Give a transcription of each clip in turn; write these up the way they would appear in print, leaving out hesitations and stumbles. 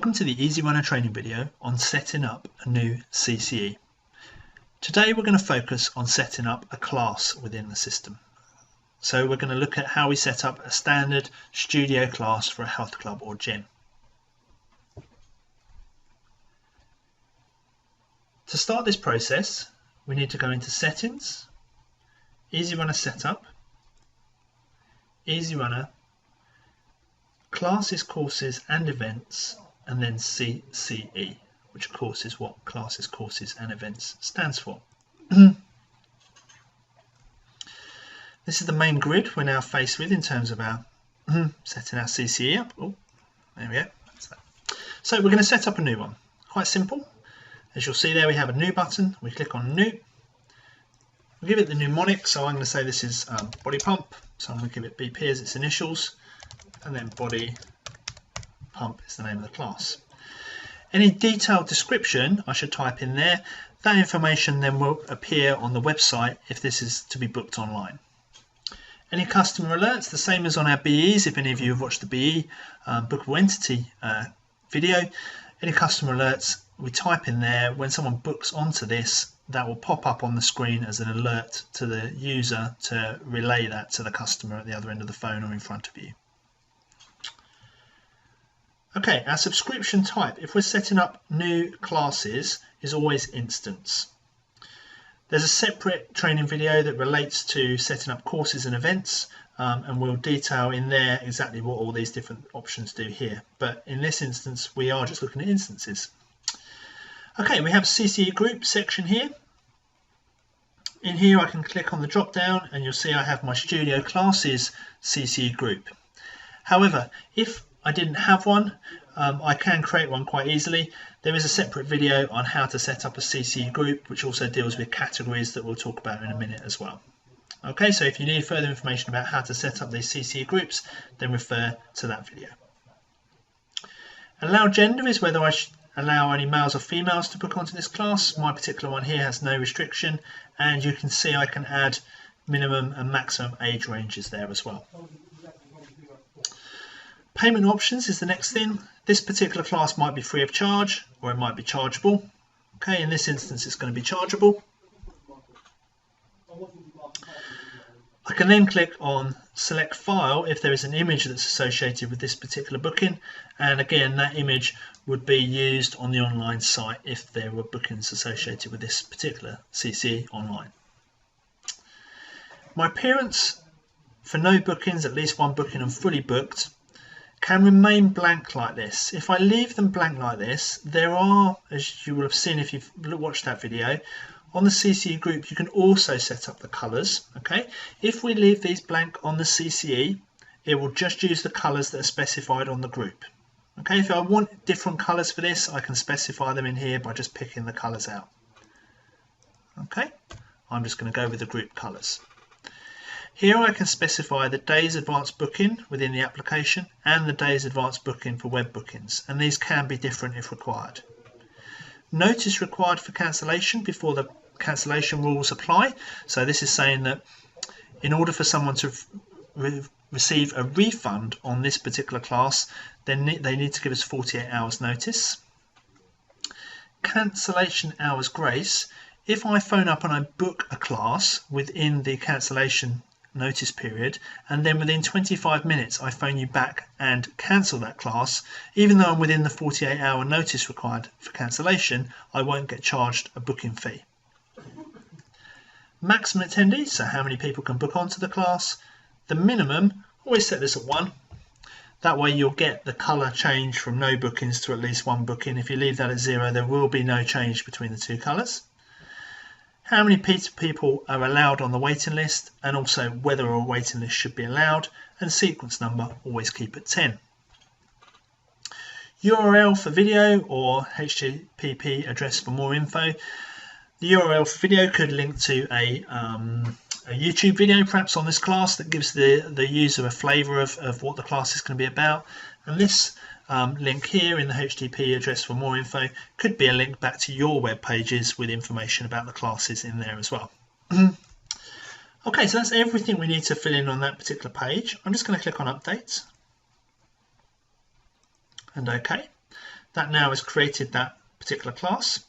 Welcome to the Easy Runner training video on setting up a new CCE. Today we're going to focus on setting up a class within the system. So we're going to look at how we set up a standard studio class for a health club or gym. To start this process, we need to go into Settings, Easy Runner Setup, Easy Runner, Classes, Courses and Events, and then CCE, which of course is what Classes, Courses and Events stands for. This is the main grid we're now faced with in terms of our setting our CCE up. Oh, there we go. That's that. So we're going to set up a new one. Quite simple. As you'll see there, we have a new button. We click on New. We'll give it the mnemonic. So I'm going to say this is body pump. So I'm going to give it BP as its initials, and then body pump is the name of the class. Any detailed description I should type in there. That information then will appear on the website if this is to be booked online. Any customer alerts, the same as on our BEs. If any of you have watched the BE bookable entity video, any customer alerts we type in there. When someone books onto this, that will pop up on the screen as an alert to the user to relay that to the customer at the other end of the phone or in front of you. Okay, our subscription type, if we're setting up new classes, is always instance. There's a separate training video that relates to setting up courses and events, and we'll detail in there exactly what all these different options do here. But in this instance, we are just looking at instances. Okay, we have a CCE group section here. In here, I can click on the drop down and you'll see I have my studio classes CCE group. However, if I didn't have one, I can create one quite easily. There is a separate video on how to set up a CCE group, which also deals with categories that we'll talk about in a minute as well. Okay, so if you need further information about how to set up these CCE groups, then refer to that video. Allow gender is whether I should allow only males or females to book onto this class. My particular one here has no restriction, and you can see I can add minimum and maximum age ranges there as well. Payment options is the next thing. This particular class might be free of charge or it might be chargeable. Okay, in this instance it's going to be chargeable. I can then click on select file if there is an image that's associated with this particular booking, and again that image would be used on the online site if there were bookings associated with this particular CCE online. My appearance for no bookings, at least one booking and fully booked, can remain blank like this. If I leave them blank like this, there are, as you will have seen if you've watched that video, on the CCE group you can also set up the colours. Okay, if we leave these blank on the CCE, it will just use the colours that are specified on the group. Okay, if I want different colours for this, I can specify them in here by just picking the colours out. Okay, I'm just going to go with the group colours. Here I can specify the day's advance booking within the application and the day's advance booking for web bookings, and these can be different if required. Notice required for cancellation before the cancellation rules apply. So this is saying that in order for someone to receive a refund on this particular class, then they need to give us 48 hours notice. Cancellation hours grace. If I phone up and I book a class within the cancellation notice period, and then within 25 minutes I phone you back and cancel that class, even though I'm within the 48-hour notice required for cancellation, I won't get charged a booking fee. Maximum attendees, so how many people can book onto the class. The minimum, always set this at 1. That way you'll get the colour change from no bookings to at least one booking. If you leave that at 0, there will be no change between the two colours. How many people are allowed on the waiting list, and also whether a waiting list should be allowed, and sequence number always keep at 10. URL for video or HTTP address for more info. The URL for video could link to a YouTube video perhaps on this class that gives the user a flavour of what the class is going to be about, and this link here in the HTTP address for more info could be a link back to your web pages with information about the classes in there as well. Okay, so that's everything we need to fill in on that particular page. I'm just going to click on update and OK. That now has created that particular class.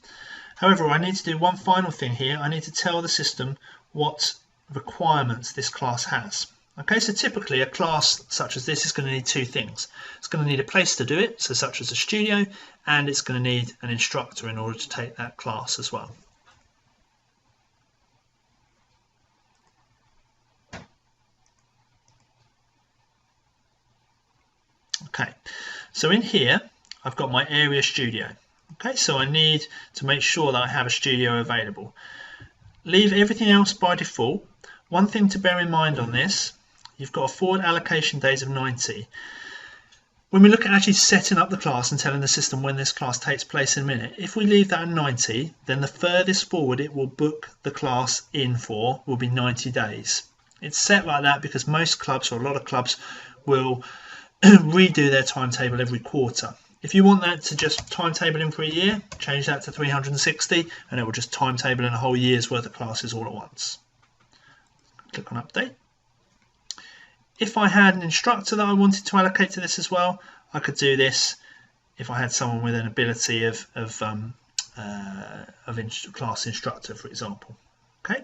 However, I need to do one final thing here. I need to tell the system what requirements this class has. Okay, so typically a class such as this is going to need two things. It's going to need a place to do it, so such as a studio, and it's going to need an instructor in order to take that class as well. Okay, so in here I've got my area studio. Okay, so I need to make sure that I have a studio available. Leave everything else by default. One thing to bear in mind on this, you've got a forward allocation days of 90. When we look at actually setting up the class and telling the system when this class takes place in a minute, if we leave that at 90, then the furthest forward it will book the class in for will be 90 days. It's set like that because most clubs, or a lot of clubs, will redo their timetable every quarter. If you want that to just timetable in for a year, change that to 360 and it will just timetable in a whole year's worth of classes all at once. Click on update. If I had an instructor that I wanted to allocate to this as well, I could do this if I had someone with an ability of class instructor, for example. Okay.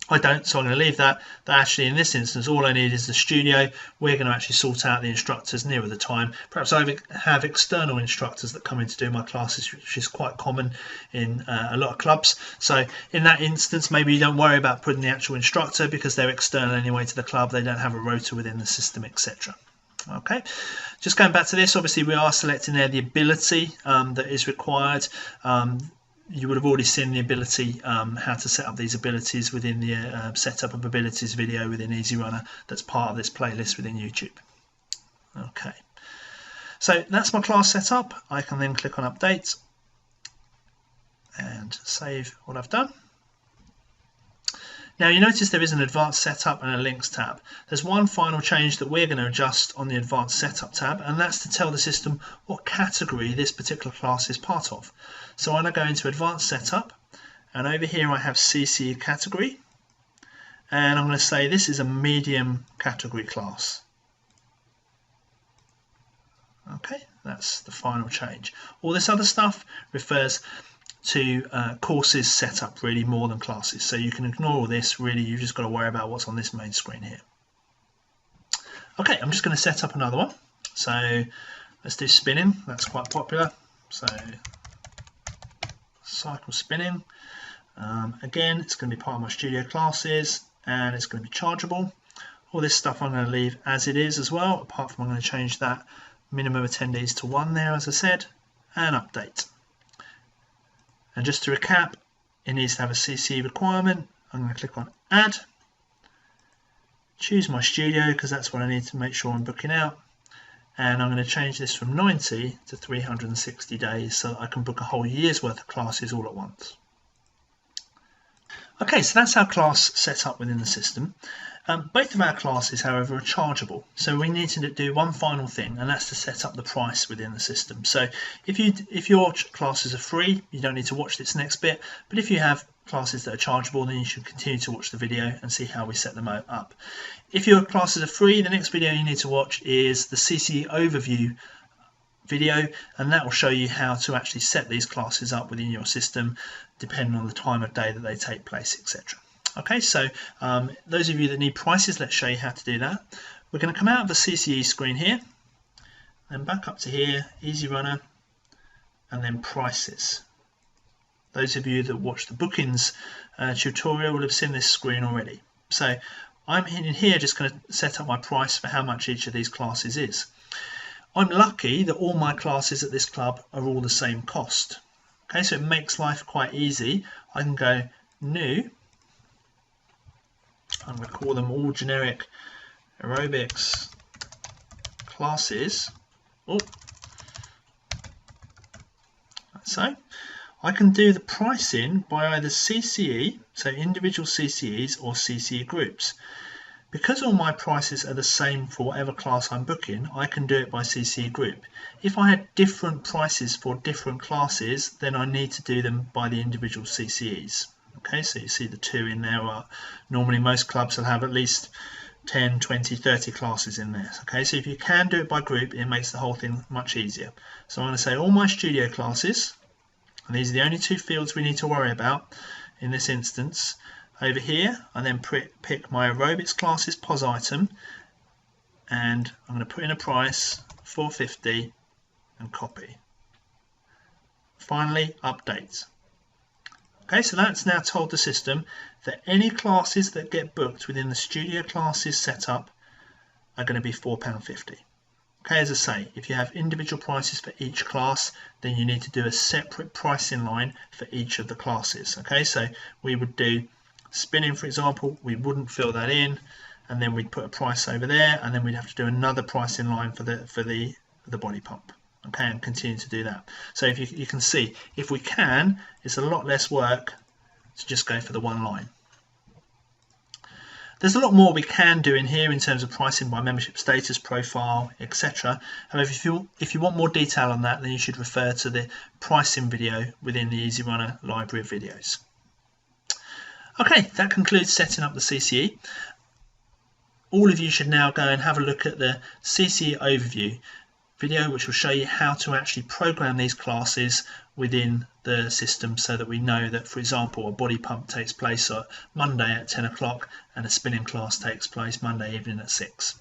I don't, so I'm going to leave that. But actually, in this instance, all I need is the studio. We're going to actually sort out the instructors nearer the time. Perhaps I have external instructors that come in to do my classes, which is quite common in a lot of clubs. So in that instance, maybe you don't worry about putting the actual instructor because they're external anyway to the club. They don't have a rota within the system, etc. Okay, just going back to this, obviously we are selecting there the ability that is required. You would have already seen the ability, how to set up these abilities within the setup of abilities video within EasyRunner. That's part of this playlist within YouTube. Okay, so that's my class set up. I can then click on update and save what I've done. Now you notice there is an advanced setup and a links tab. There's one final change that we're going to adjust on the advanced setup tab, and that's to tell the system what category this particular class is part of. So I'm going to go into advanced setup, and over here I have CCE category, and I'm going to say this is a medium category class. Okay, that's the final change. All this other stuff refers to courses set up really more than classes, so you can ignore all this. Really, you've just got to worry about what's on this main screen here. Okay, I'm just going to set up another one. So let's do spinning. That's quite popular. So cycle spinning. Again, it's going to be part of my studio classes, and it's going to be chargeable. All this stuff I'm going to leave as it is as well, apart from I'm going to change that minimum attendees to 1 there, as I said, and update. And just to recap, it needs to have a CCE requirement. I'm going to click on add, choose my studio because that's what I need to make sure I'm booking out, and I'm going to change this from 90 to 360 days so that I can book a whole year's worth of classes all at once. Okay, so that's our class set up within the system. Both of our classes, however, are chargeable, so we need to do one final thing, and that's to set up the price within the system. So if your classes are free, you don't need to watch this next bit, but if you have classes that are chargeable, then you should continue to watch the video and see how we set them up. If your classes are free, the next video you need to watch is the CCE overview video, and that will show you how to actually set these classes up within your system depending on the time of day that they take place, etc. Okay, so those of you that need prices, let's show you how to do that. We're going to come out of the CCE screen here and back up to here, EasyRunner, and then prices. Those of you that watch the bookings tutorial will have seen this screen already. So I'm in here just going to set up my price for how much each of these classes is. I'm lucky that all my classes at this club are all the same cost. Okay, so it makes life quite easy. I can go new. I'm going to call them all generic aerobics classes. Oh, so I can do the pricing by either CCE, so individual CCEs, or CCE groups. Because all my prices are the same for whatever class I'm booking, I can do it by CCE group. If I had different prices for different classes, then I need to do them by the individual CCEs. Okay, so you see the two in there. Normally most clubs will have at least 10, 20, 30 classes in there. Okay, so if you can do it by group, it makes the whole thing much easier. So I'm going to say all my studio classes, and these are the only two fields we need to worry about in this instance. Over here, I then pick my aerobics classes POS item, and I'm going to put in a price, 450, and copy. Finally, update. Okay, so that's now told the system that any classes that get booked within the studio classes setup are going to be £4.50. Okay, as I say, if you have individual prices for each class, then you need to do a separate pricing line for each of the classes. Okay, so we would do spinning, for example, we wouldn't fill that in, and then we'd put a price over there, and then we'd have to do another pricing line for the body pump. Okay, and continue to do that. So if you can see, if we can, it's a lot less work to just go for the one line. There's a lot more we can do in here in terms of pricing by membership status, profile, etc. However, if you want more detail on that, then you should refer to the pricing video within the Easy Runner library of videos. Okay, that concludes setting up the CCE. All of you should now go and have a look at the CCE overview video, which will show you how to actually program these classes within the system, so that we know that, for example, a body pump takes place on Monday at 10 o'clock and a spinning class takes place Monday evening at 6.